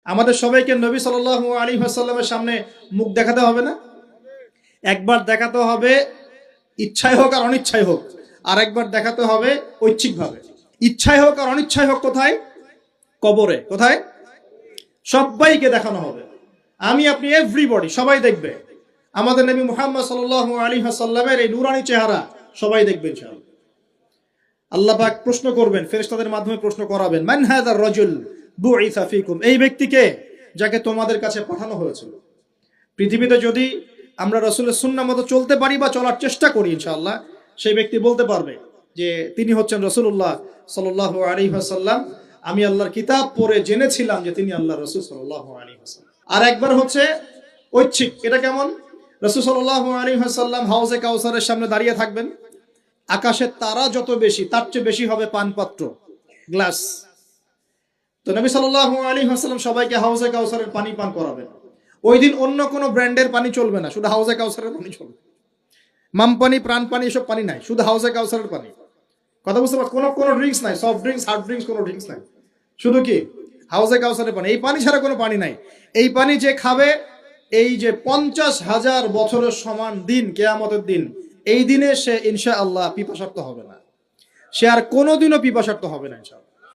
আমাদের সবাইকে নবী সাল্লাল্লাহু আলাইহি ওয়াসাল্লামের সামনে মুখ দেখাতে হবে না? একবার দেখাতে হবে ইচ্ছায় হোক আর অনিচ্ছায় হোক, আর একবার দেখাতে হবে ঐচ্ছিকভাবে। ইচ্ছায় হোক আর অনিচ্ছায় হোক কোথায়? কবরে। কোথায়? সবাইকে দেখানো হবে। আমি আপনি এভরিবডি সবাই দেখবে আমাদের নবী মুহাম্মদ সাল্লাল্লাহু আলাইহি ওয়াসাল্লামের এই নূরানি চেহারা সবাই দেখবে ইনশাআল্লাহ। আল্লাহ পাক প্রশ্ন করবেন, ফেরেশতাদের মাধ্যমে প্রশ্ন করাবেন, মান হাযার রাজুল বুইসা ফীকুম, এই ব্যক্তিকে যাকে তোমাদের কাছে পাঠানো হয়েছিল। পৃথিবীতে যদি আমরা রাসূলের সুন্নাহ মতো চলতে পারি বা চলার চেষ্টা করি ইনশাআল্লাহ, সেই ব্যক্তি বলতে পারবে যে তিনি হচ্ছেন রাসূলুল্লাহ সাল্লাল্লাহু আলাইহি ওয়াসাল্লাম। আমি আল্লাহর কিতাব পড়ে জেনেছিলাম যে তিনি আল্লাহর রাসূল সাল্লাল্লাহু আলাইহি ওয়াসাল্লাম। আর একবার হচ্ছে ঐচ্ছিক। এটা কেমন? রাসূল সাল্লাল্লাহু আলাইহি ওয়াসাল্লাম হাউজে কাউসারের সামনে দাঁড়িয়ে থাকবেন। আকাশের তারা যত বেশি, তার চেয়ে বেশি হবে পানপাত্র, গ্লাস। তো নবী সাল্লাল্লাহু আলাইহি ওয়াসাল্লাম সবাইকে হাউজে কাউসারের পানি পান করাবেন। ওই দিন অন্য কোনো ব্র্যান্ডের পানি চলবে না, শুধু হাউজে কাউসারের পানি চলবে। মাম পানি, প্রাণ পানি, এসব পানি নাই, শুধু হাউজে কাউসারের পানি। কথা বুঝতে পারছো? কোনো ড্রিঙ্কস নাই, সফট ড্রিঙ্কস, হার্ড ড্রিঙ্কস, কোনো ড্রিঙ্কস নাই, শুধু কি হাউজে কাউসারের পানি। এই পানি ছাড়া কোনো পানি নাই। এই পানি যে খাবে, এই যে 50,000 বছরের সমান দিন, কিয়ামতের দিন, এই দিনে সে ইনশাআল্লাহ পিপাসার্ত হবে না। সে আর কোনোদিনও পিপাসার্ত হবে না ইনশাআল্লাহ।